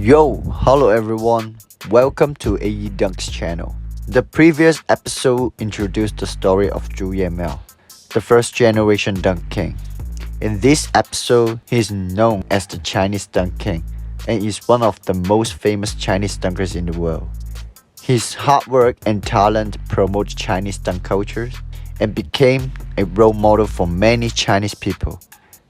Yo, hello everyone. Welcome to AE Dunk's channel. The previous episode introduced the story of Zhu Yemao, the first generation Dunk King. In this episode, he is known as the Chinese Dunk King and is one of the most famous Chinese dunkers in the world. His hard work and talent promoted Chinese dunk culture and became a role model for many Chinese people.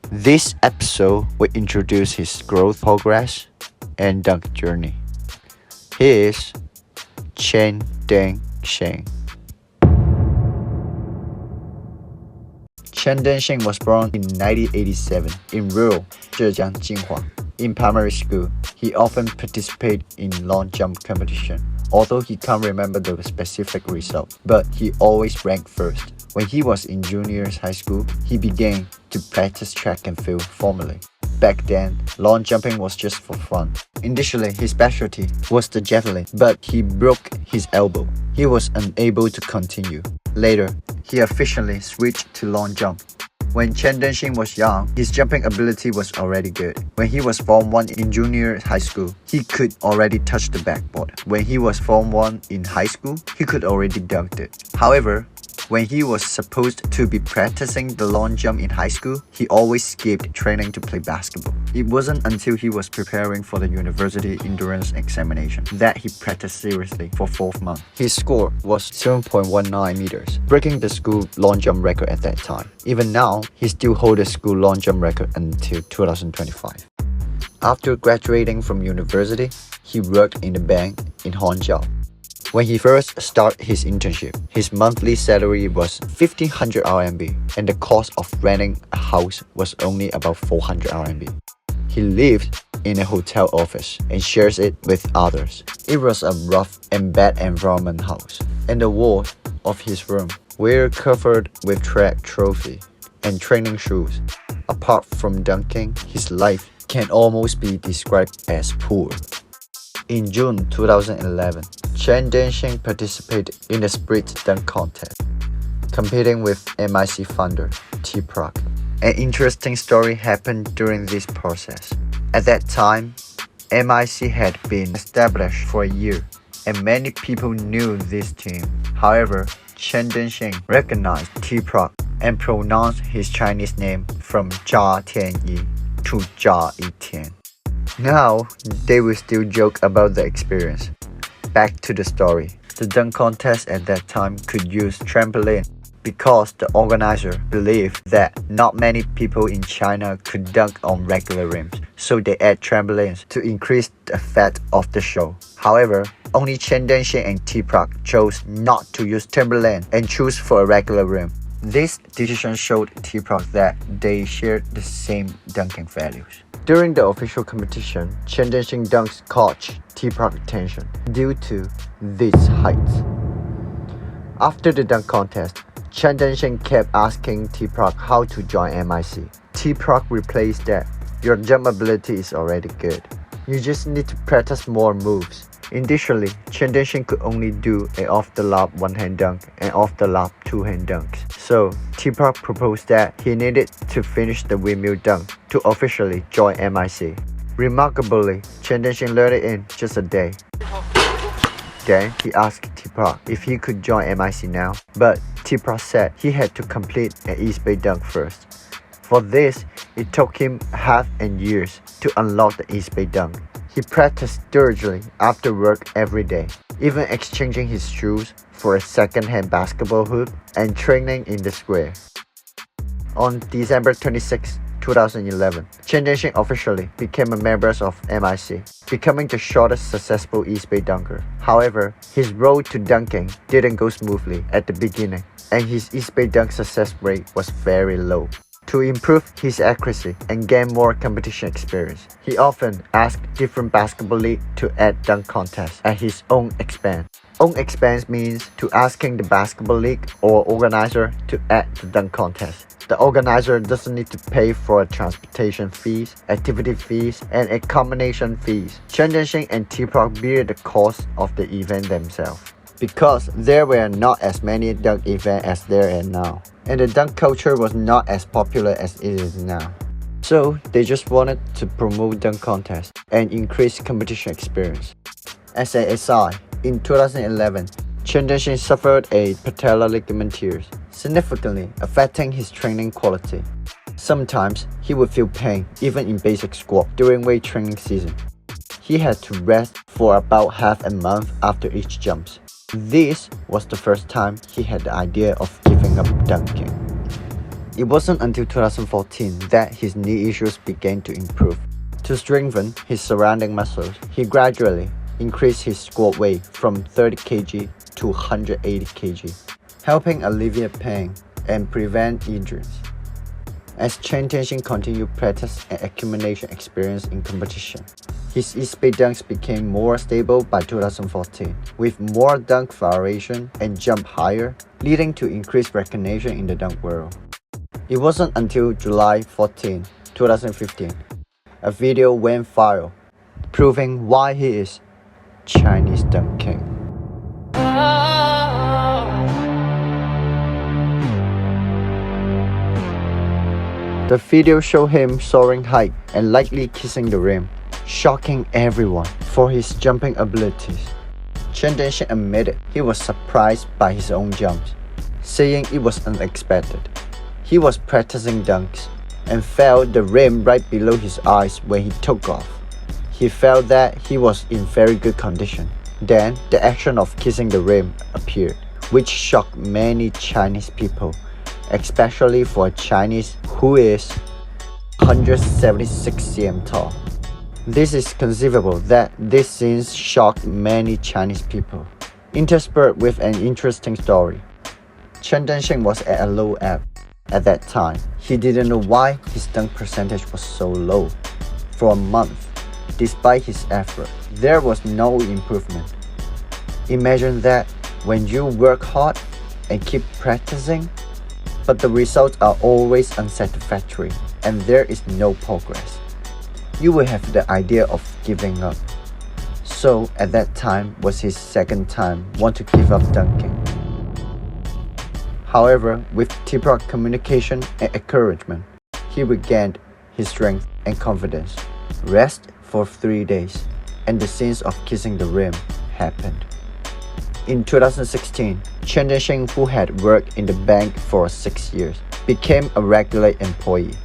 This episode will introduce his growth progress and dunk journey. Here is Chen DengXing. Chen DengXing was born in 1987 in rural Zhejiang, Jinhua. In primary school, he often participated in long jump competition. Although he can't remember the specific result, but he always ranked first. When he was in junior high school, he began to practice track and field formally. Back then, long jumping was just for fun. Initially, his specialty was the javelin, but he broke his elbow. He was unable to continue. Later, he officially switched to long jump. When Chen DengXing was young, his jumping ability was already good. When he was Form 1 in junior high school, he could already touch the backboard. When he was Form 1 in high school, he could already dunk it. However, when he was supposed to be practicing the long jump in high school, he always skipped training to play basketball. It wasn't until he was preparing for the university endurance examination that he practiced seriously for 4th month. His score was 7.19 meters, breaking the school long jump record at that time. Even now, he still holds the school long jump record until 2025. After graduating from university, he worked in a bank in Hangzhou. When he first started his internship, his monthly salary was 1,500 RMB and the cost of renting a house was only about 400 RMB. He lived in a hotel office and shares it with others. It was a rough and bad environment house, and the walls of his room were covered with track trophy and training shoes. Apart from dunking, his life can almost be described as poor. In June 2011, Chen DengXing participated in the sprint dunk contest, competing with MIC founder T-Proc. An interesting story happened during this process. At that time, MIC had been established for a year, and many people knew this team. However, Chen DengXing recognized T-Proc and pronounced his Chinese name from Zha Tianyi to Zha Yitian. Now, they will still joke about the experience. Back to the story. The dunk contest at that time could use trampoline because the organizer believed that not many people in China could dunk on regular rims, so they add trampolines to increase the effect of the show. However, only Chen DengXing and T-Proc chose not to use trampoline and choose for a regular rim. This decision showed T-Proc that they shared the same dunking values. During the official competition, Chen DengXing dunks caught T-Proc's attention due to these heights. After the dunk contest, Chen DengXing kept asking T-Proc how to join MIC. T-Proc replied that your jump ability is already good. You just need to practice more moves. Initially, Chen DengXing could only do an off-the-lob one-hand dunk and off-the-lob two-hand dunks. So, T-Proc proposed that he needed to finish the windmill dunk to officially join MIC. Remarkably, Chen DengXing learned it in just a day. Then, he asked T-Proc if he could join MIC now, but T-Proc said he had to complete an East Bay dunk first. For this, it took him half a year to unlock the East Bay dunk. He practiced diligently after work every day, even exchanging his shoes for a second-hand basketball hoop and training in the square. On December 26, 2011, Chen DengXing officially became a member of MIC, becoming the shortest successful East Bay dunker. However, his road to dunking didn't go smoothly at the beginning, and his East Bay dunk success rate was very low. To improve his accuracy and gain more competition experience, he often asked different basketball leagues to add dunk contests at his own expense. Own expense means to asking the basketball league or organizer to add the dunk contest. The organizer doesn't need to pay for transportation fees, activity fees, and accommodation fees. Chen DengXing and T-Proc bear the cost of the event themselves, because there were not as many dunk events as there are now, and the dunk culture was not as popular as it is now. So they just wanted to promote dunk contest. and increased competition experience. As an aside, in 2011, Chen suffered a patellar ligament tear, significantly affecting his training quality. Sometimes he would feel pain even in basic squat during weight training season. He had to rest for about half a month after each jump. This was the first time he had the idea of giving up dunking. It wasn't until 2014 that his knee issues began to improve. To strengthen his surrounding muscles, he gradually increased his squat weight from 30 kg to 180 kg, helping alleviate pain and prevent injuries. As Chen continued practice and accumulation experience in competition, his East-Bay dunks became more stable by 2014, with more dunk variation and jump higher, leading to increased recognition in the dunk world. It wasn't until July 14, 2015, a video went viral, proving why he is Chinese Dunk King. The video showed him soaring high and lightly kissing the rim, shocking everyone for his jumping abilities. Chen admitted he was surprised by his own jumps, saying it was unexpected. He was practicing dunks and felt the rim right below his eyes when he took off. He felt that he was in very good condition. Then, the action of kissing the rim appeared, which shocked many Chinese people, especially for a Chinese who is 176 cm tall. This is conceivable that this scene shocked many Chinese people. Interspersed with an interesting story. Chen was at a low ebb. At that time, he didn't know why his dunk percentage was so low. For a month, despite his effort, there was no improvement. Imagine that when you work hard and keep practicing, but the results are always unsatisfactory and there is no progress, you will have the idea of giving up. So at that time was his second time want to give up dunking. However, with teamwork, communication and encouragement, he regained his strength and confidence. Rest for 3 days, and the scenes of kissing the rim happened. In 2016, Chen, who had worked in the bank for 6 years, became a regular employee.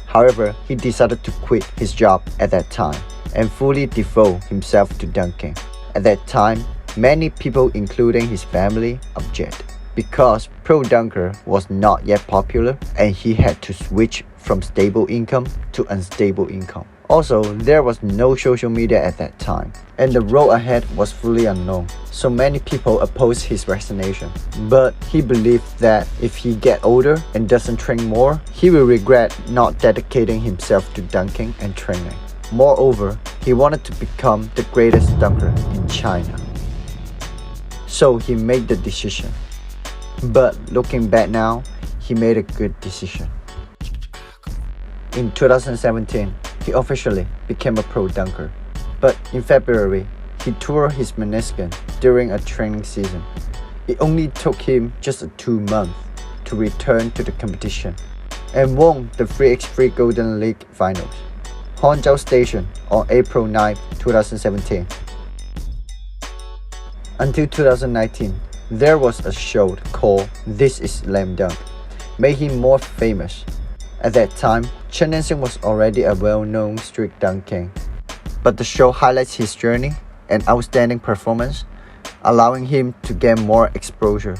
However, he decided to quit his job at that time and fully devote himself to dunking. At that time, many people, including his family, objected because pro dunker was not yet popular and he had to switch from stable income to unstable income. Also, there was no social media at that time, and the road ahead was fully unknown, so many people opposed his resignation. But he believed that if he gets older and doesn't train more, he will regret not dedicating himself to dunking and training. Moreover, he wanted to become the greatest dunker in China. So he made the decision. But looking back now, he made a good decision. In 2017, he officially became a pro dunker. But in February, he tore his meniscus during a training season. It only took him just 2 months to return to the competition and won the 3x3 Golden League Finals, Hangzhou Station on April 9, 2017. Until 2019, there was a show called This is Slam Dunk, made him more famous. At that time, Chen was already a well-known street dunk king, but the show highlights his journey and outstanding performance, allowing him to get more exposure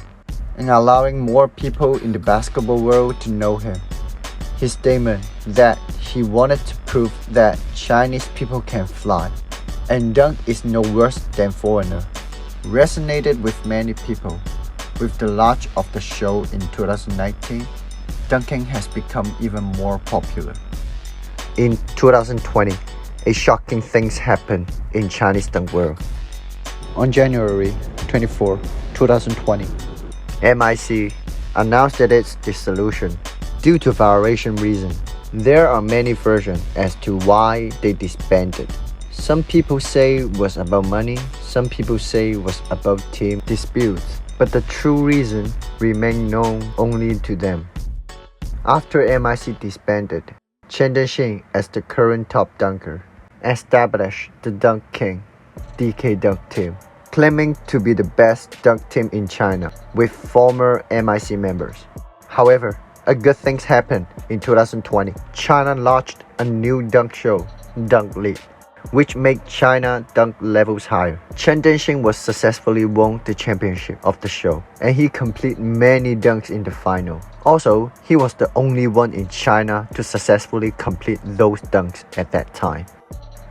and allowing more people in the basketball world to know him. His statement that he wanted to prove that Chinese people can fly and dunk is no worse than foreigner resonated with many people. With the launch of the show in 2019, dunking has become even more popular. In 2020, a shocking thing happened in Chinese dunk world. On January 24, 2020, MIC announced that its dissolution due to variation reason. There are many versions as to why they disbanded. Some people say it was about money, some people say it was about team disputes, but the true reason remained known only to them. After MIC disbanded, Chen as the current top dunker established the Dunk King, DK Dunk Team, claiming to be the best dunk team in China with former MIC members. However, a good thing happened in 2020. China launched a new dunk show, Dunk League, which made China dunk levels higher. Chen was successfully won the championship of the show, and he completed many dunks in the final. Also, he was the only one in China to successfully complete those dunks at that time.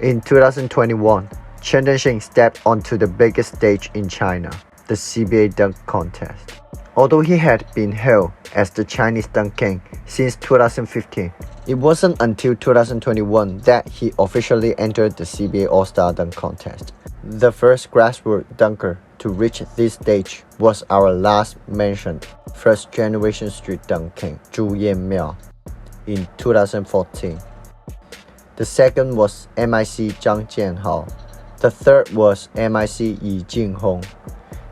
In 2021, Chen stepped onto the biggest stage in China, the CBA Dunk Contest. Although he had been hailed as the Chinese Dunk King since 2015, it wasn't until 2021 that he officially entered the CBA All-Star Dunk Contest. The first grassroots dunker to reach this stage was our last mentioned first-generation street dunk king, Zhu Yanmiao, in 2014. The second was MIC Zhang Jianhao. The third was MIC Yi Jinghong.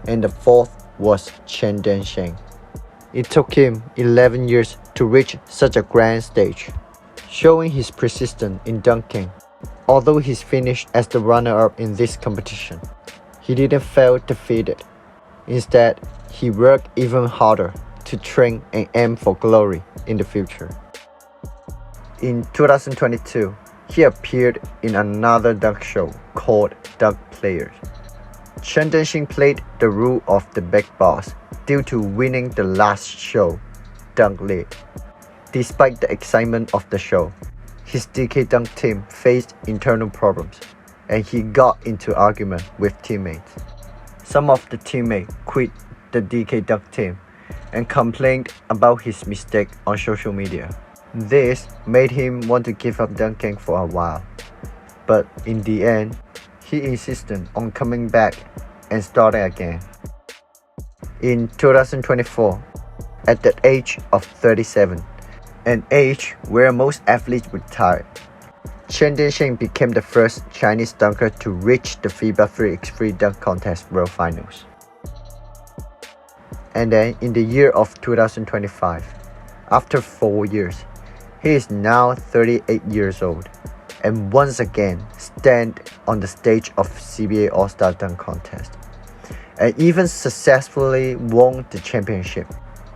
And the fourth was Chen DengXing. It took him 11 years to reach such a grand stage, showing his persistence in dunking. Although he's finished as the runner-up in this competition, he didn't feel defeated. Instead, he worked even harder to train and aim for glory in the future. In 2022, he appeared in another dunk show called Dunk Players. Chen DengXing played the role of the big boss due to winning the last show, Dunk League. Despite the excitement of the show, his DK Dunk team faced internal problems, and he got into argument with teammates. Some of the teammates quit the DK Dunk team and complained about his mistake on social media. This made him want to give up dunking for a while, but in the end, he insisted on coming back and starting again. In 2024, at the age of 37, an age where most athletes retire, Chen DengXing became the first Chinese dunker to reach the FIBA 3x3 Dunk Contest World Finals. And then in the year of 2025, after 4 years, he is now 38 years old and once again stand on the stage of CBA All-Star Dunk Contest and even successfully won the championship,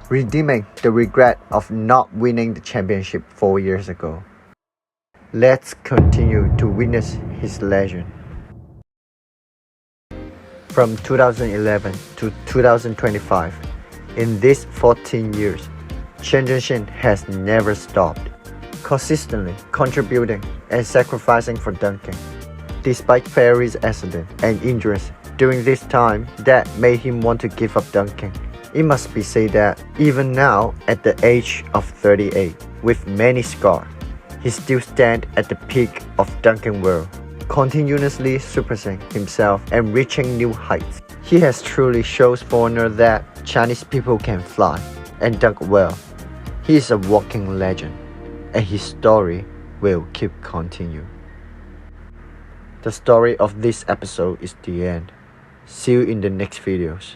redeeming the regret of not winning the championship 4 years ago. Let's continue to witness his legend. From 2011 to 2025, in these 14 years, Chen DengXing has never stopped, consistently contributing and sacrificing for dunking. Despite various accidents and injuries during this time that made him want to give up dunking, it must be said that even now, at the age of 38, with many scars, he still stands at the peak of dunking world, continuously surpassing himself and reaching new heights. He has truly shown foreigners that Chinese people can fly and dunk well. He is a walking legend, and his story will keep continuing. The story of this episode is the end. See you in the next videos.